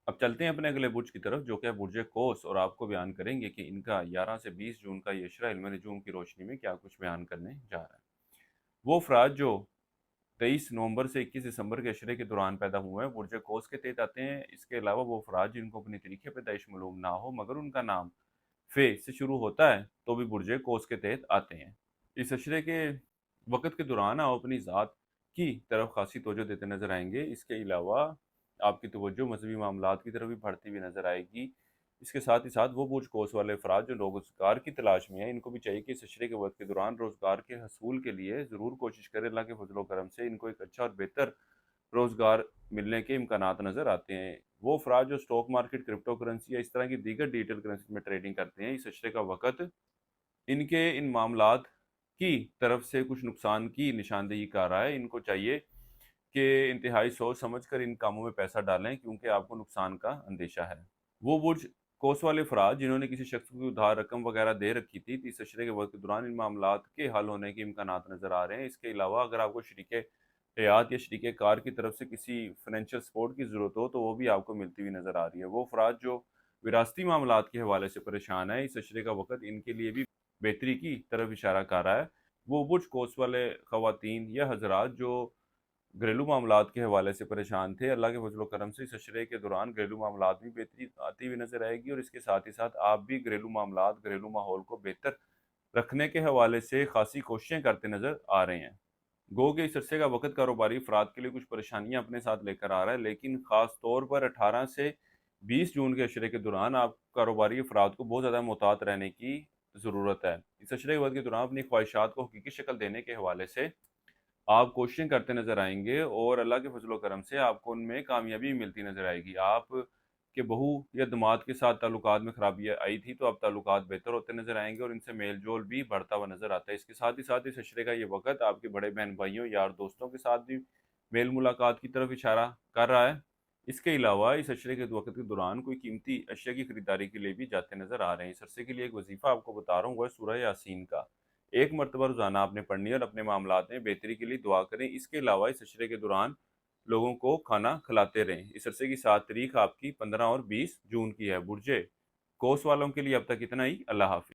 अब चलते हैं अपने अगले बुर्ज की तरफ, जो कि है बुर्ज कोस, और आपको बयान करेंगे कि इनका 11 से 20 जून का ये इशरा इल्म नजूम की रोशनी में क्या कुछ बयान करने जा रहा है। वो अफराद जो 23 नवंबर से 21 दिसंबर के अशरे के दौरान पैदा हुए हैं, बुर्ज कोस के तहत आते हैं। इसके अलावा वो अफराद जिनको अपनी तरीके पैदाइश मालूम ना हो मगर उनका नाम फे से शुरू होता है, तो भी बुर्ज कोस के तहत आते हैं। इस अशरे के वक़्त के दौरान आप अपनी ज़ात की तरफ ख़ासी तवज्जो देते नज़र आएँगे। इसके अलावा आपकी तवज्जो मज़हबी मामलात की तरफ भी बढ़ती हुई नज़र आएगी। इसके साथ ही साथ वो बुर्ज कोस वाले अफ़राद जो रोज़गार की तलाश में हैं, इनको भी चाहिए कि इस अशरे के वक़्त के दौरान रोज़गार के हसूल के लिए ज़रूर कोशिश करें। अल्लाह के फ़ज़ल व करम से इनको एक अच्छा और बेहतर रोज़गार मिलने के इम्कानात नज़र आते हैं। वो अफ़राद जो स्टॉक मार्केट, क्रिप्टो करेंसी या इस तरह की दीगर डिजिटल करेंसी में ट्रेडिंग करते हैं, इस अशरे का वक़्त इनके इन मामलात की तरफ से कुछ नुकसान की निशानदेही कर रहा है। इनको चाहिए कि इंतहाई सोच समझ कर इन कामों में पैसा डालें, क्योंकि आपको नुकसान का अंदेशा है। वो बुर्ज कोस वाले अफराद जिन्होंने किसी शख्स को उधार रकम वगैरह दे रखी थी, तो इस अशरे के वक्त के दौरान इन मामलात के हल होने के इम्कानात नज़र आ रहे हैं। इसके अलावा अगर आपको शरीके हयात या शरीके कार की तरफ से किसी फाइनेंशियल सपोर्ट की ज़रूरत हो, तो वो भी आपको मिलती हुई नज़र आ रही है। वो अफराद जो विरासती मामलात के हवाले से परेशान है, इस अशरे का वक़्त इनके लिए भी बेहतरी की तरफ इशारा कर रहा है। वो बुर्ज कोस वाले ख़वातीन या हज़रात जो घरेलू मामलात के हवाले से परेशान थे, अल्लाह के फज़ल व करम से इस अशरे के दौरान घरेलू मामलात में बेहतरी आती हुई नज़र आएगी, और इसके साथ ही साथ आप भी घरेलू मामलात, घरेलू माहौल को बेहतर रखने के हवाले से ख़ासी कोशिशें करते नज़र आ रहे हैं। गो के इस अरसे का वक़्त कारोबारी अफ़राद के लिए कुछ परेशानियाँ अपने साथ लेकर आ रहा है, लेकिन ख़ास तौर पर 18 से 20 जून के अशरे के दौरान आप कारोबारी अफ़राद को बहुत ज़्यादा मुहतात रहने की ज़रूरत है। इस अशरे के वक़्त के दौरान अपनी ख्वाहिशात को हकीकी शक्ल देने के हवाले से आप कोशिशें करते नज़र आएँगे, और अल्लाह के फ़ज़ल व करम से आपको उनमें कामयाबी मिलती नज़र आएगी। आप के बहू या दामाद के साथ ताल्लुकात में ख़राबी आई थी, तो अब ताल्लुकात बेहतर होते नज़र आएँगे और इनसे मेल-जोल भी बढ़ता हुआ नज़र आता है। इसके साथ ही साथ इस अशरे का ये वक़्त आपके बड़े बहन-भाइयों, यार-दोस्तों के साथ भी मेल-मुलाकात की तरफ इशारा कर रहा है। इसके अलावा इस अशरे के वक़्त के दौरान कोई कीमती अशिया की खरीदारी के लिए भी जाते नज़र आ रहे हैं। इस अरसे के लिए एक वज़ीफ़ा आपको बता रहा हूँ, वो है सूरह यासीन का। एक मरतबा रोज़ाना आपने पढ़नी है और अपने मामलात में बेहतरी के लिए दुआ करें। इसके अलावा इस अशरे के दौरान लोगों को खाना खिलाते रहें। इस अरसे की 7 तारीख आपकी 15 और 20 जून की है। बुर्जे कोस वालों के लिए अब तक इतना ही। अल्लाह हाफ़िज़।